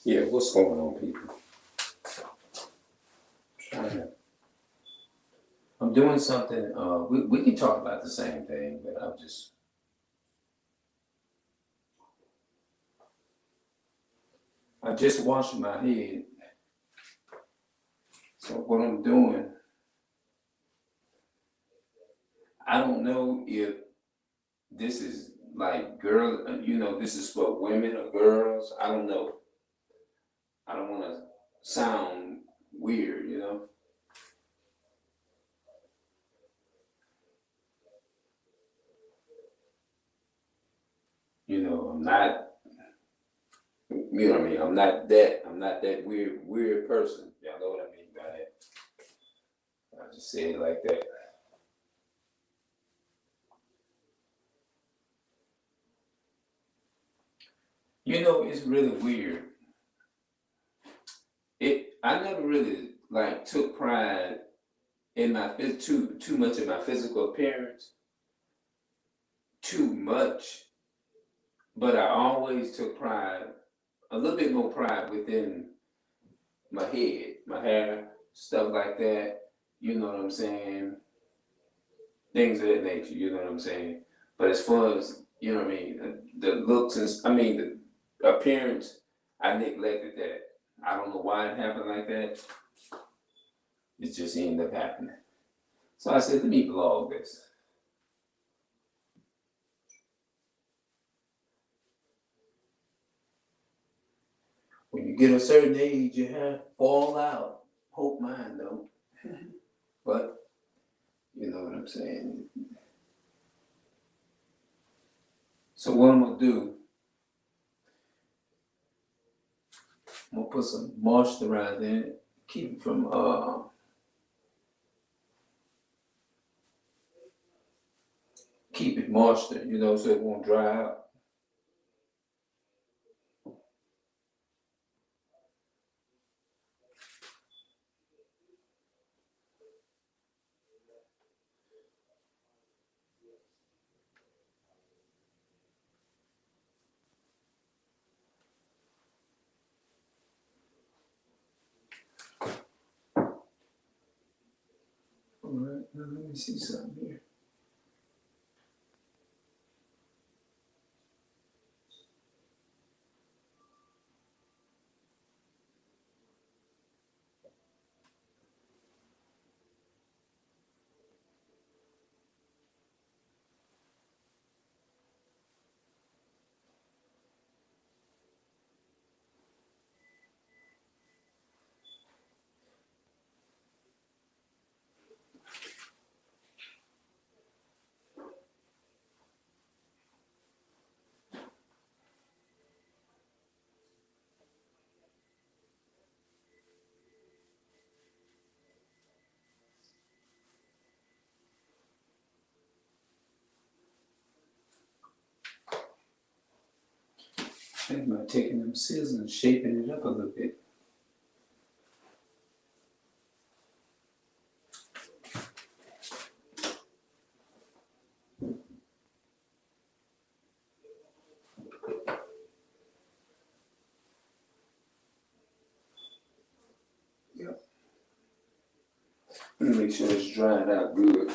Yeah, what's going on, people? I'm doing something. We can talk about the same thing, but I just washed my head. So what I'm doing, I don't know if this is like this is for women or girls. I don't know. I don't want to sound weird. I'm not. You know what I mean? I'm not that weird person. Y'all know what I mean by that. I just say it like that. It's really weird. I never really like took pride in my too much in my physical appearance, too much, but I always took pride, a little bit more pride within my head, my hair, stuff like that. You know what I'm saying? Things of that nature. You know what I'm saying? But as far as what I mean, the looks and I mean the appearance, I neglected that. I don't know why it happened like that. It just ended up happening. So I said, let me blog this. When you get a certain age, your hair fall out. Hope mine don't. But you know what I'm saying. So what I'm gonna do, I'm gonna put some moisturizer in it, keep it from keep it moisture, so it won't dry out. All right, now let me see something here. Think about taking them scissors and shaping it up a little bit. Yep. Let me make sure it's dried out good.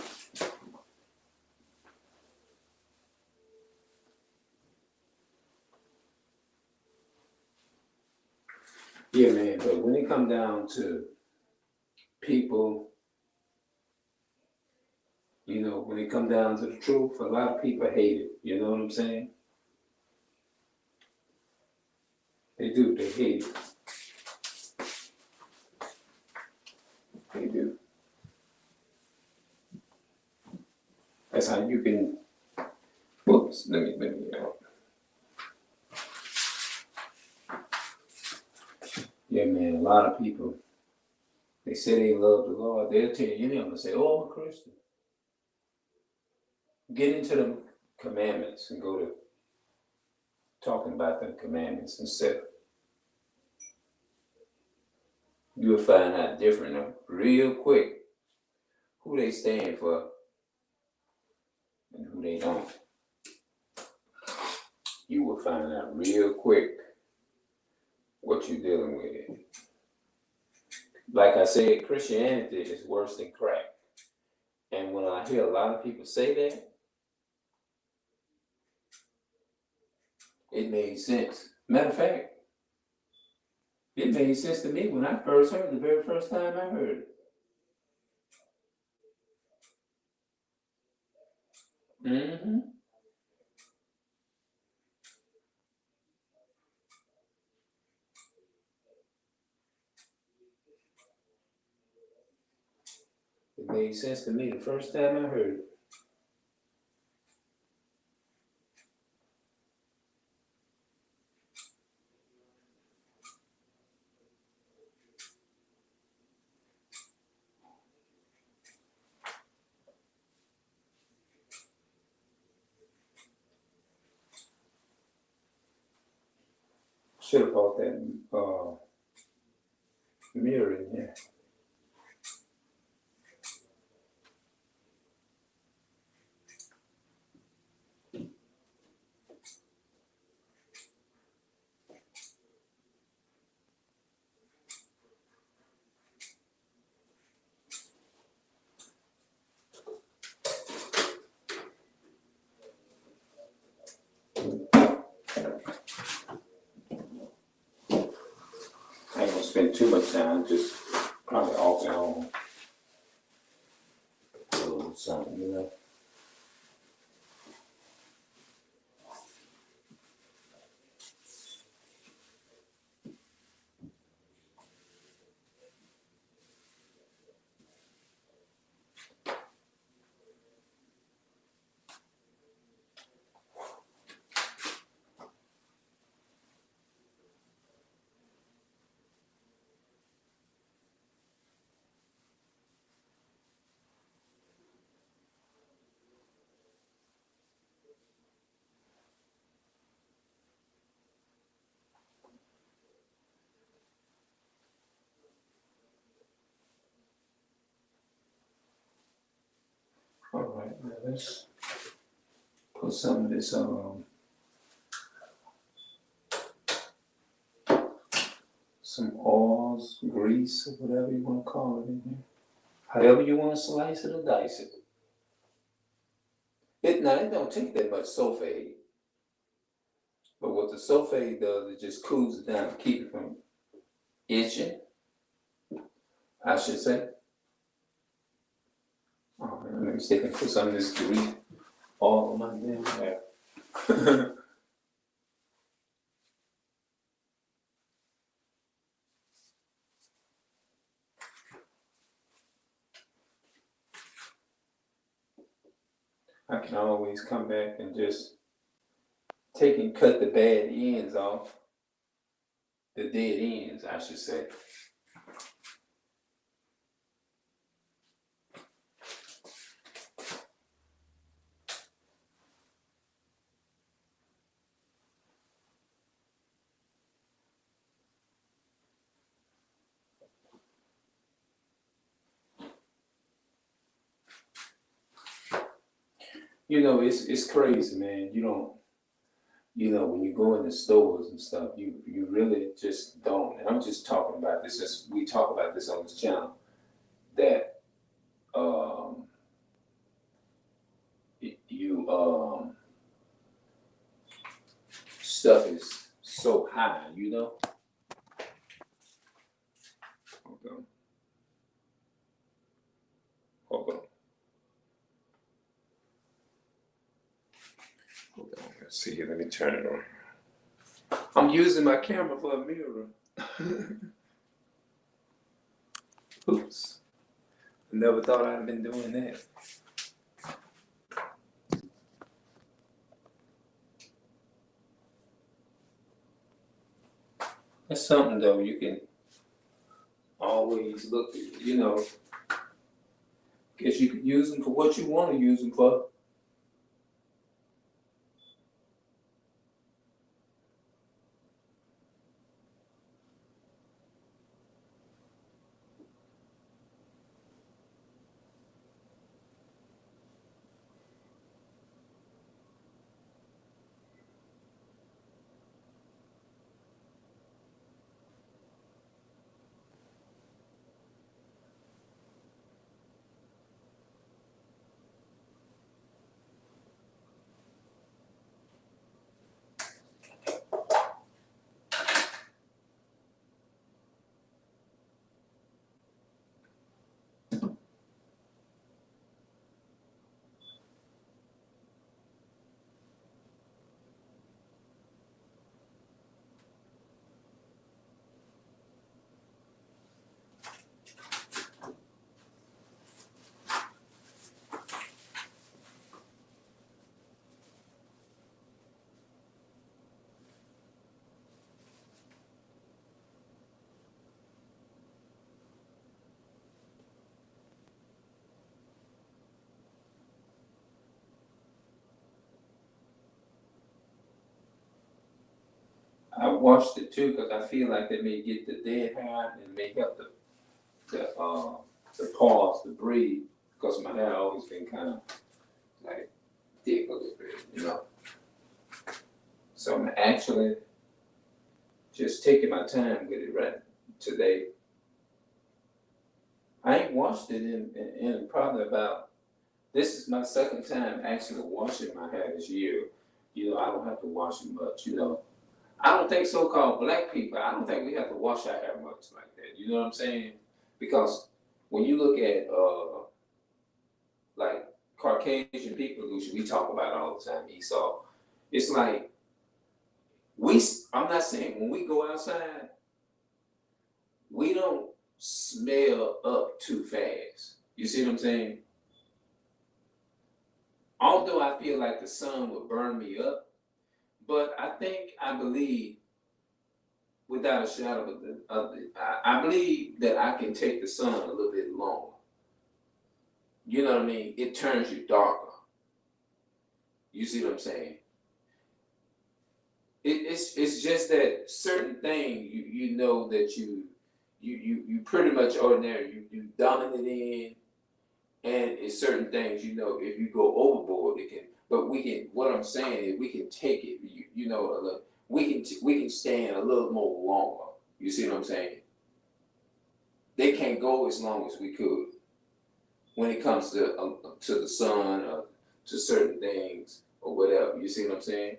Yeah, man, but when it come down to people, when it come down to the truth, a lot of people hate it. You know what I'm saying? They do. They hate it. They do. That's how you can. Whoops. Let me. Yeah, man. A lot of people. They say they love the Lord. They'll tell you. They're gonna say, "Oh, I'm a Christian." Get into the commandments and go to talking about the commandments instead. You'll find out different real quick who they stand for and who they don't. You will find out real quick what you're dealing with. Like I said, Christianity is worse than crack. And when I hear a lot of people say that, it made sense. Matter of fact, it made sense to me when I first heard it, the very first time I heard it. Mm-hmm. It made sense to me the first time I heard it. Should have bought that mirror in here. I ain't gonna spend too much time, just probably off and on. A little something, you know. All right, now let's put some of this some oils, grease, or whatever you want to call it in here. However you want to slice it or dice it. It don't take that much sulfate, but what the sulfate does, it just cools it down, keep it from itching, I should say. Oh man, let me see if I can put some of this grease all on my damn hair. I can always come back and just take and cut the bad ends off. The dead ends, I should say. You know, it's crazy, man. When you go in the stores and stuff, you really just don't. And I'm just talking about this as we talk about this on this channel, that um you stuff is so high, you know. Hold on. Hold on. Hold on. Let's see here. Let me turn it on. I'm using my camera for a mirror. Oops. I never thought I'd been doing that. That's something though, you can always look at, guess you could use them for what you want to use them for. I washed it too because I feel like they may get the dead hair and may help the pause to breathe because my hair always been kind of like thick a little bit, you know. So I'm actually just taking my time with it right today. I ain't washed it in probably about, this is my second time actually washing my hair this year. You know, I don't have to wash it much, you know. I don't think so-called black people, I don't think we have to wash our hair much like that. You know what I'm saying? Because when you look at like Caucasian people, which we talk about all the time, Esau, it's like I'm not saying when we go outside, we don't smell up too fast. You see what I'm saying? Although I feel like the sun would burn me up, but I believe, without a shadow I believe that I can take the sun a little bit longer. You know what I mean? It turns you darker. You see what I'm saying? It's just that certain thing you know that you pretty much ordinary you dominant in, and it's certain things you know if you go overboard it can. But we can. What I'm saying is we can take it. You know, a little, we can stand a little more longer. You see what I'm saying? They can't go as long as we could when it comes to the sun or to certain things or whatever. You see what I'm saying?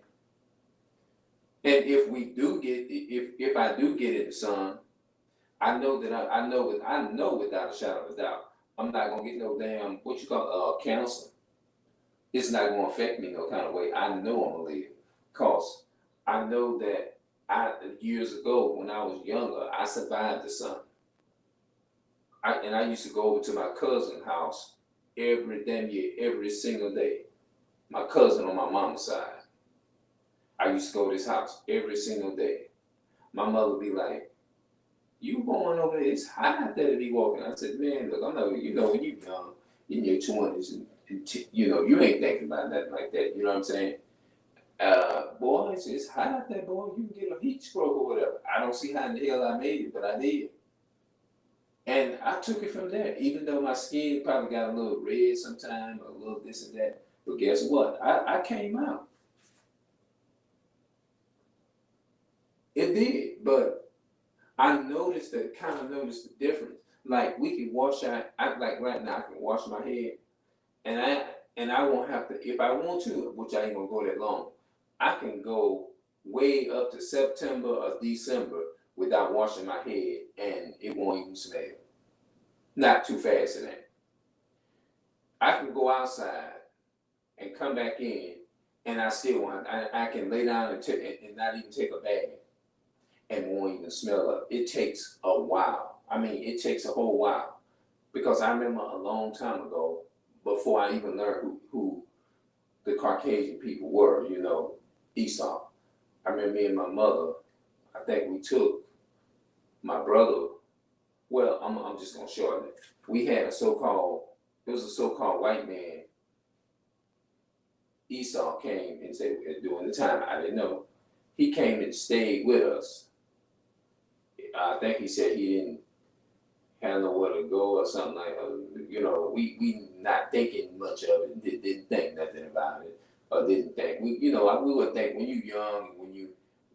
And if we do get, if I do get in the sun, I know that I know without a shadow of a doubt, I'm not gonna get no damn what you call cancer. It's not gonna affect me no kind of way. I know I'm gonna live, cause I know that years ago when I was younger, I survived the sun. I used to go over to my cousin's house every damn year, every single day. My cousin on my mama's side. I used to go to his house every single day. My mother would be like, "You going over there? It's hot out there to be walking." I said, "Man, look, I'm not. You know, when you young, in your 20s, and you know, you ain't thinking about nothing like that. You know what I'm saying? Boy, it's hot out there, boy. You can get a heat stroke or whatever." I don't see how in the hell I made it, but I did. And I took it from there, even though my skin probably got a little red sometime, or a little this and that. But guess what? I came out. It did, but I noticed that, kind of noticed the difference. Like we can wash like right now I can wash my head, and I won't have to if I want to, which I ain't gonna go that long. I can go way up to September or December without washing my head, and it won't even smell. Not too fast in that. I can go outside and come back in, and I still want. I can lay down and not even take a bath, and won't even smell up. It takes a while. I mean, it takes a whole while because I remember a long time ago, before I even learned who the Caucasian people were. You know, Esau. I remember me and my mother. I think we took my brother. Well, I'm just gonna shorten it. We had a so-called. It was a so-called white man. Esau came and said during the time I didn't know. He came and stayed with us. I think he said he didn't have nowhere to go or something like. You know, we not thinking much of it. Didn't think nothing about it, or didn't think we would think when you're young and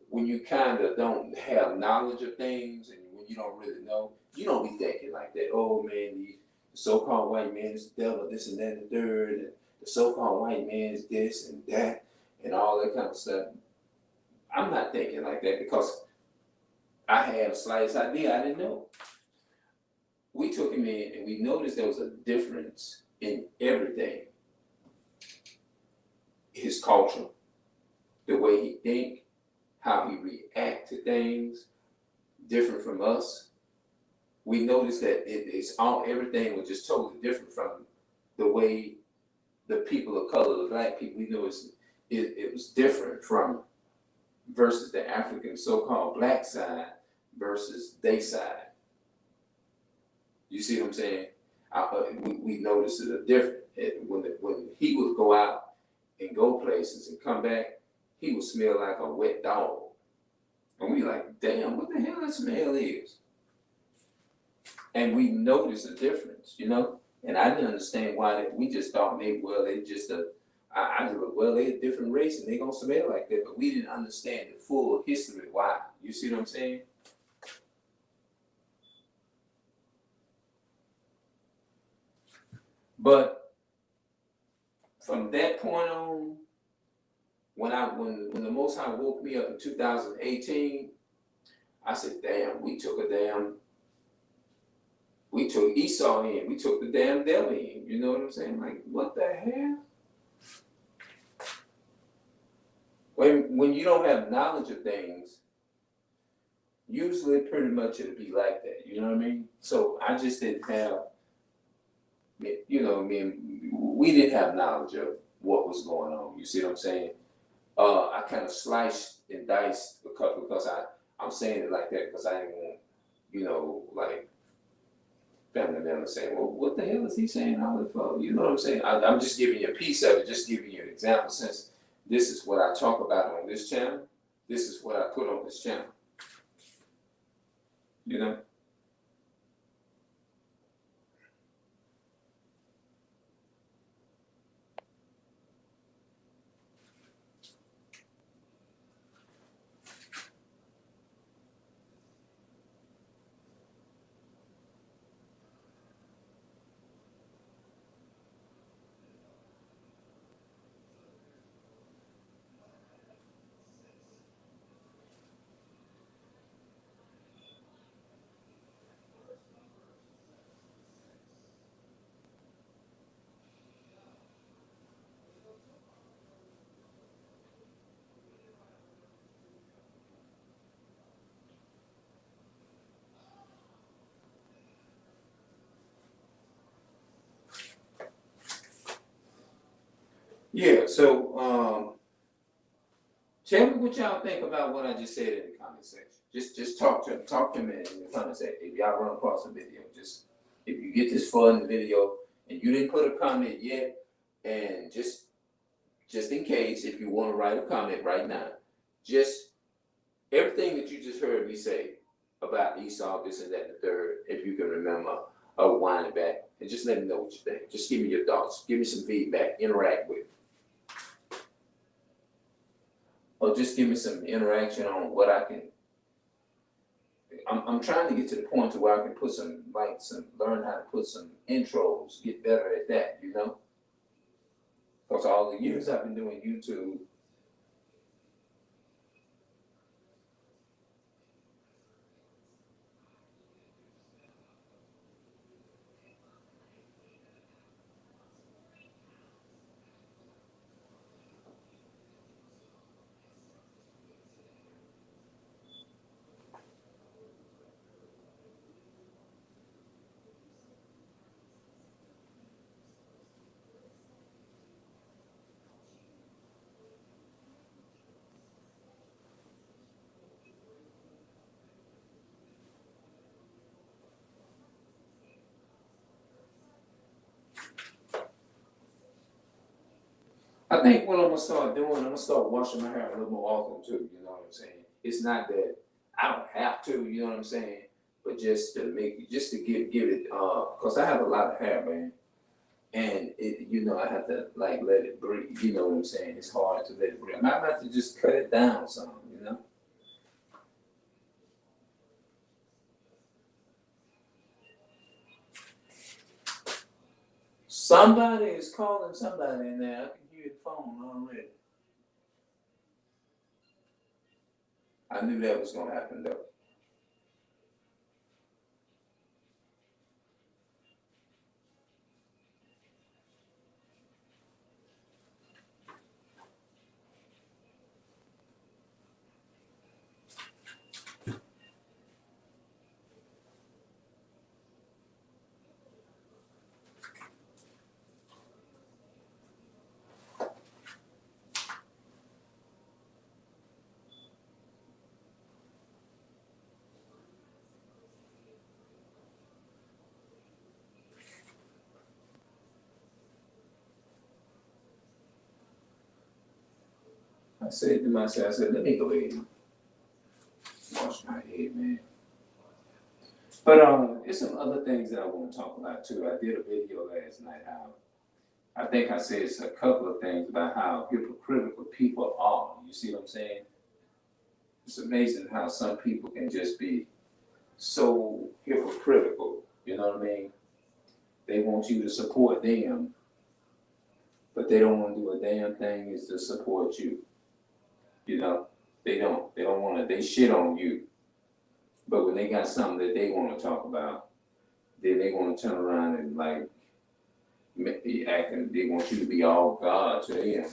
when you kind of don't have knowledge of things and when you don't really know, you don't be thinking like that. Oh man, the so-called white man is the devil, this and that and the third, and the so-called white man is this and that and all that kind of stuff. I'm not thinking like that because I had a slightest idea I didn't know. We took him in and we noticed there was a difference in everything. His culture, the way he think, how he react to things, different from us. We noticed that everything was just totally different from the way the people of color, the black people, we noticed it was different from versus the African so-called black side versus they side. You see what I'm saying? We noticed it a different. When he would go out and go places and come back, he would smell like a wet dog. damn, what the hell that smell is? And we noticed the difference, you know? And I didn't understand why that. We just thought maybe, well, they just I just, well, they a different race and they gonna smell like that, but we didn't understand the full history why. You see what I'm saying? But from that point on, when the Most High woke me up in 2018, I said, damn, we took Esau in, we took the damn devil in. You know what I'm saying? Like, what the hell? When you don't have knowledge of things, usually pretty much it'll be like that. You know what I mean? So I just didn't have, you know, we didn't have knowledge of what was going on. You see what I'm saying? I kind of sliced and diced because I'm saying it like that because I didn't want, you know, like family members saying, well, what the hell is he saying all that for? You know what I'm saying? I'm just giving you a piece of it, just giving you an example. Since this is what I talk about on this channel, this is what I put on this channel. You know? Yeah, so tell me what y'all think about what I just said in the comment section. Just talk to me in the comment section. If y'all run across the video, just if you get this far in the video and you didn't put a comment yet, and just in case, if you want to write a comment right now, just everything that you just heard me say about Esau, this and that, and the third, if you can remember, wind it back, and just let me know what you think. Just give me your thoughts. Give me some feedback. Interact with me. Or just give me some interaction on what I can. I'm trying to get to the point to where I can put learn how to put some intros, get better at that, you know? Because all the years I've been doing YouTube, I think what I'm gonna start doing, I'm gonna start washing my hair a little more often too. You know what I'm saying? It's not that I don't have to. You know what I'm saying? But just to give it, cause I have a lot of hair, man, and it, you know, I have to like let it breathe. You know what I'm saying? It's hard to let it breathe. I might have to just cut it down some. You know? Somebody is calling somebody in there. I can hear the phone already. I knew that was gonna happen though. I said to myself, I said, let me go ahead and wash my But there's some other things that I want to talk about too. I did a video last night how I think I said a couple of things about how hypocritical people are. You see what I'm saying? It's amazing how some people can just be so hypocritical. You know what I mean? They want you to support them, but they don't want to do a damn thing is to support you. You know, they don't. They don't want to. They shit on you. But when they got something that they want to talk about, then they want to turn around and like be acting. They want you to be all God to them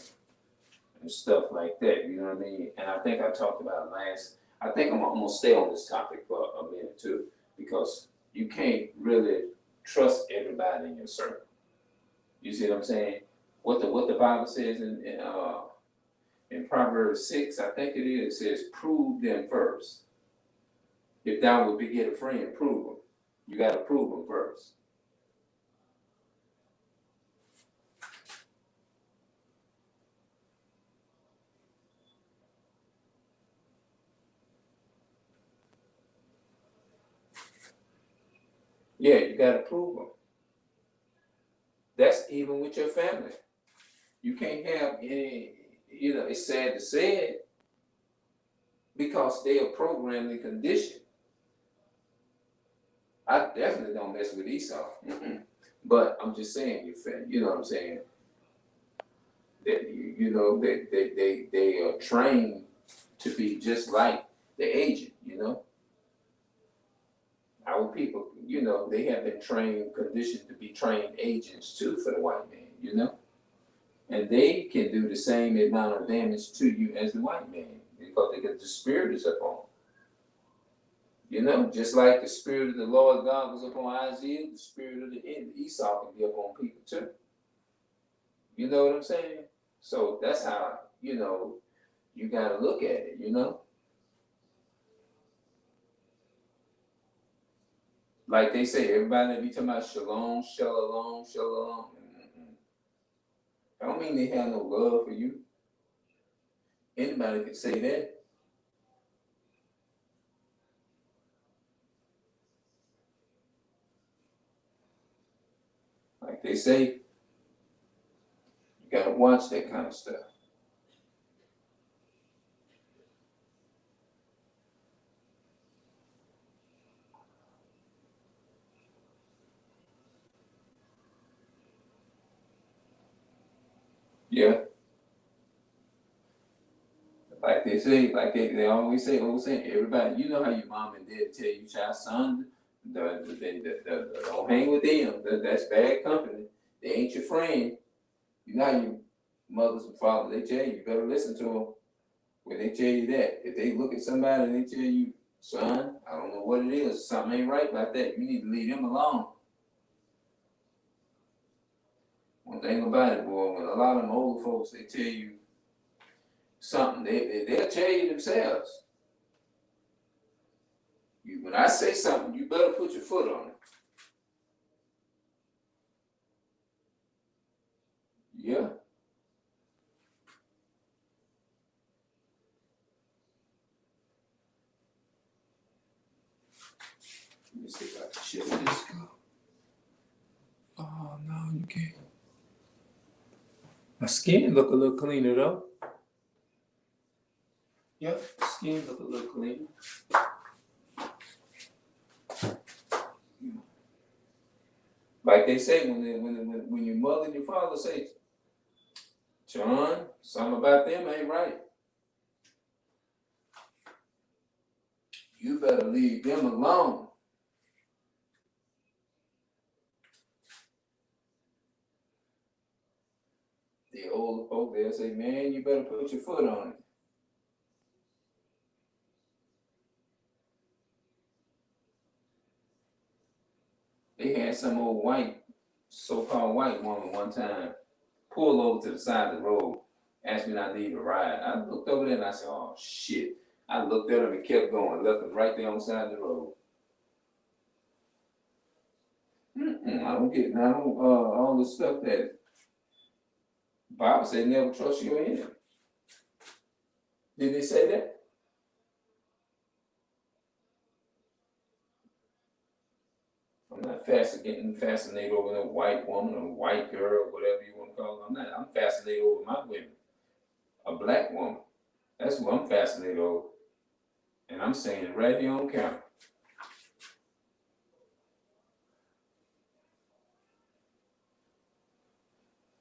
and stuff like that. You know what I mean? And I think I talked about last. I think I'm gonna stay on this topic for a minute too, because you can't really trust everybody in your circle. You see what I'm saying? What the Bible says in Proverbs 6, I think it is, it says, prove them first. If thou would get a friend, prove them. You got to prove them first. Yeah, you got to prove them. That's even with your family. You can't have any, it's sad to say it, because they are programmed and conditioned. I definitely don't mess with Esau. But I'm just saying, you know what I'm saying? That they are trained to be just like the agent, Our people, they have been trained, conditioned to be trained agents too for the white man, And they can do the same amount of damage to you as the white man because they get the spirit is upon them. Just like the spirit of the Lord God was upon Isaiah, the spirit of the Esau can be upon people too. You know what I'm saying? So that's how, you got to look at it, Like they say, everybody be talking about shalom, shalom, shalom. I don't mean they have no love for you. Anybody can say that. Like they say, you gotta watch that kind of stuff. Yeah. Like they say, like they always say, everybody, you know how your mom and dad tell you, child, son, don't hang with them. That's bad company. They ain't your friend. You know how your mothers and fathers, they tell you better listen to them when they tell you that. If they look at somebody and they tell you, son, I don't know what it is, something ain't right about that, you need to leave them alone. One thing about it, boy, when a lot of them older folks, they tell you something, they'll tell you themselves. When I say something, you better put your foot on it. Yeah. Let me see if I can shut this. Oh, no, you can't. My skin look a little cleaner, though. Yep, skin look a little cleaner. Like they say, when your mother and your father say, John, something about them ain't right. You better leave them alone. The older folk, they'll say, man, you better put your foot on it. They had some old so-called white woman one time pull over to the side of the road, asked me if I need a ride. I looked over there and I said, oh, shit. I looked at him and kept going, left him right there on the side of the road. I don't get all the stuff that Bible said never trust your enemy. Did they say that? I'm not getting fascinated over a white woman or white girl, whatever you want to call it. I'm not. I'm fascinated over my women. A black woman. That's what I'm fascinated over. And I'm saying it right here on camera.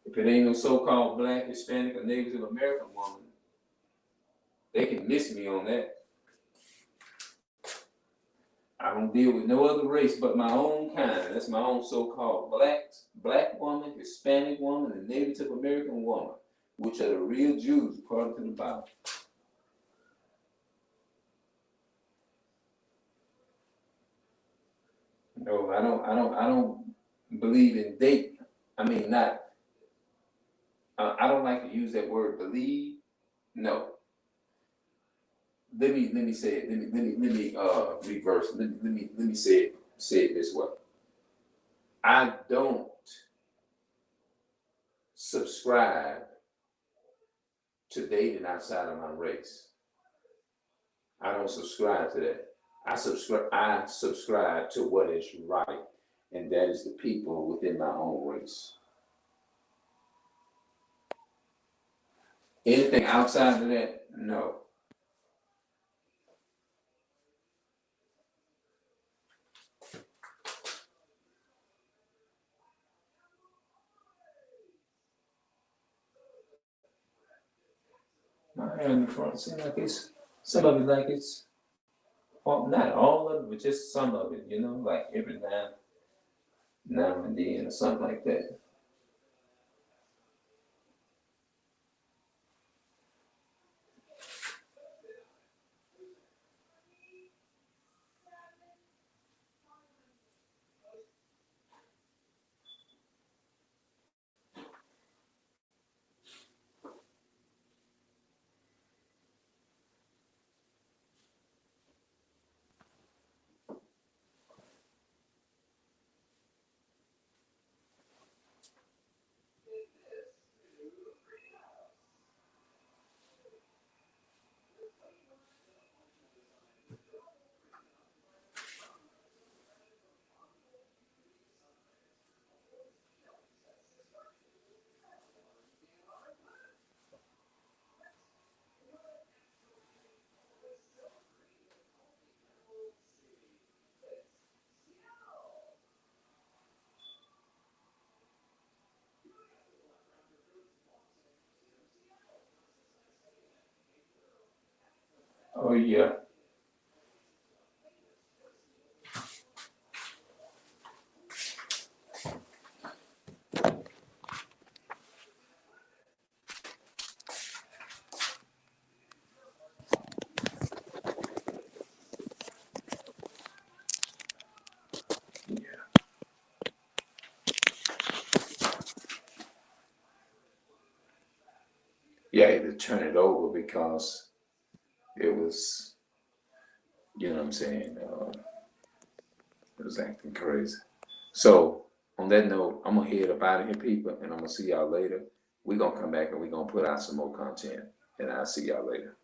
If it ain't no so-called black, Hispanic, or Native American woman, they can miss me on that. I don't deal with no other race but my own kind. That's my own so-called black woman, Hispanic woman, and Native American woman, which are the real Jews according to the Bible. No, I don't believe in date. I mean, not. I don't like to use that word believe. No. Let me say it. Let me reverse. Let me say it this way. I don't subscribe to dating outside of my race. I don't subscribe to that. I subscribe to what is right, and that is the people within my own race. Anything outside of that, no. My hair in the front seems like it's some of it like it's not all of it, but just some of it, like every now and then or something like that. Oh yeah. Yeah, I had to turn it over because it was, you know what I'm saying, it was acting crazy. So, on that note, I'm going to head up out of here, people, and I'm going to see y'all later. We're going to come back and we're going to put out some more content, and I'll see y'all later.